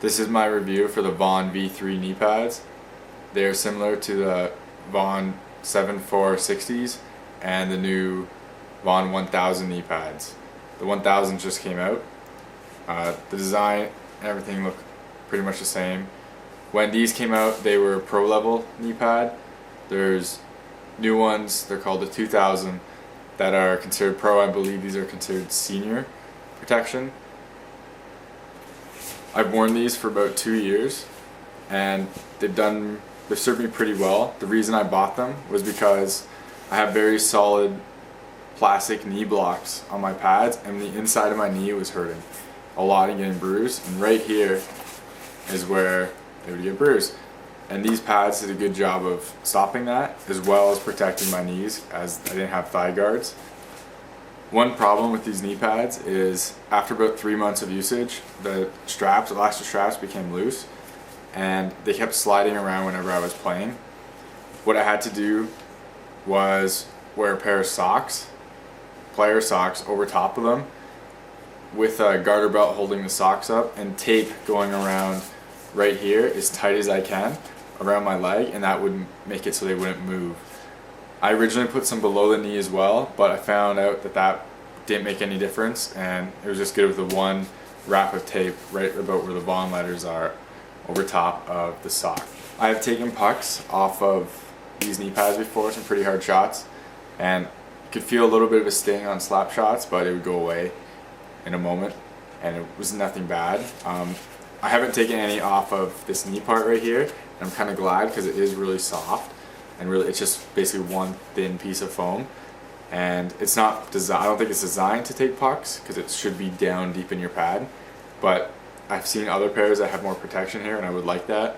This is my review for the Vaughn V3 knee pads. They are similar to the Vaughn 7460s and the new Vaughn 1000 knee pads. The 1000s just came out. The design and everything look pretty much the same. When these came out, they were pro level knee pad. There's new ones, they're called the 2000, that are considered pro. I believe these are considered senior protection. I've worn these for about 2 years and they've served me pretty well. The reason I bought them was because I have very solid plastic knee blocks on my pads and the inside of my knee was hurting a lot and getting bruised, and right here is where they would get bruised. And these pads did a good job of stopping that, as well as protecting my knees, as I didn't have thigh guards. One problem with these knee pads is after about 3 months of usage, the elastic straps became loose and they kept sliding around whenever I was playing. What I had to do was wear a pair of socks, player socks, over top of them with a garter belt holding the socks up and tape going around right here as tight as I can around my leg, and that would make it so they wouldn't move. I originally put some below the knee as well, but I found out that didn't make any difference, and it was just good with the one wrap of tape right about where the Vaughn letters are over top of the sock. I have taken pucks off of these knee pads before, some pretty hard shots, and you could feel a little bit of a sting on slap shots, but it would go away in a moment, and it was nothing bad. I haven't taken any off of this knee part right here, and I'm kind of glad because it is really soft. And really, it's just basically one thin piece of foam, and it's not designed. I don't think it's designed to take pucks because it should be down deep in your pad. But I've seen other pairs that have more protection here, and I would like that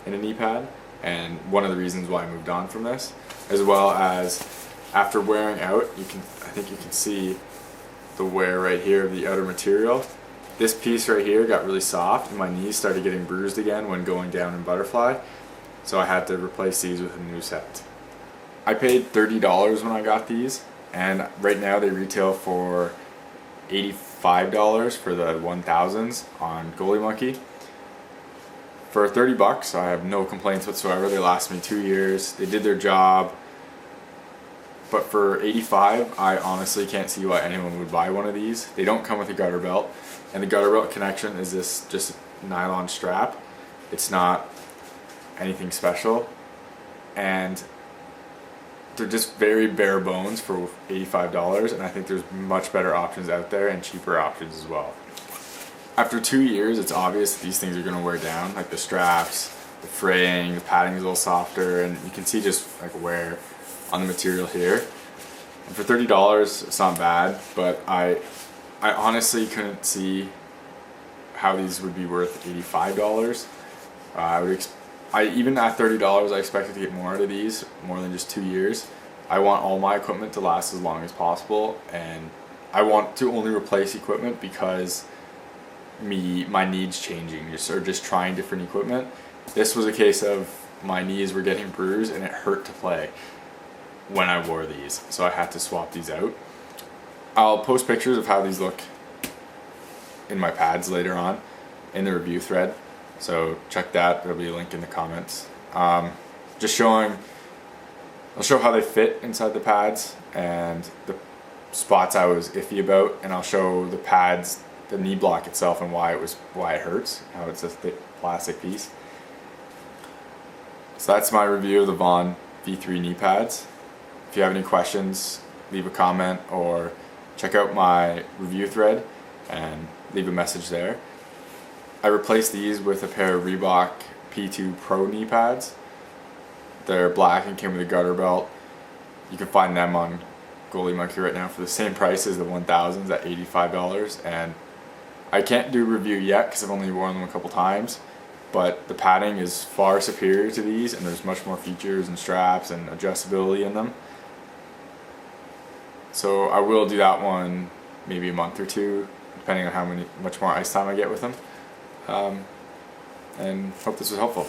in a knee pad. And one of the reasons why I moved on from this, as well as after wearing out, I think you can see the wear right here of the outer material. This piece right here got really soft, and my knees started getting bruised again when going down in butterfly. So I had to replace these with a new set. I paid $30 when I got these, and right now they retail for $85 for the 1000s on Goalie Monkey. For 30 bucks, I have no complaints whatsoever. They last me 2 years. They did their job. But for $85, I honestly can't see why anyone would buy one of these. They don't come with a garter belt, and the garter belt connection is this just a nylon strap. It's not anything special, and they're just very bare bones for $85, and I think there's much better options out there and cheaper options as well. After 2 years, it's obvious that these things are going to wear down, like the straps, the fraying, the padding is a little softer, and you can see just like wear on the material here. And for $30, it's not bad, but I honestly couldn't see how these would be worth $85. Even at $30, I expected to get more out of these, more than just 2 years. I want all my equipment to last as long as possible, and I want to only replace equipment because my needs changing, or just trying different equipment. This was a case of my knees were getting bruised and it hurt to play when I wore these, so I had to swap these out. I'll post pictures of how these look in my pads later on in the review thread. So check that, there'll be a link in the comments. I'll show how they fit inside the pads and the spots I was iffy about, and I'll show the pads, the knee block itself, and why it hurts, how it's a thick plastic piece. So that's my review of the Vaughn V3 knee pads. If you have any questions, leave a comment or check out my review thread and leave a message there. I replaced these with a pair of Reebok P2 Pro knee pads. They're black and came with a garter belt. You can find them on Goalie Monkey right now for the same price as the 1000s at $85. And I can't do a review yet because I've only worn them a couple times, but the padding is far superior to these, and there's much more features and straps and adjustability in them. So I will do that one maybe a month or two, depending on much more ice time I get with them. And hope this was helpful.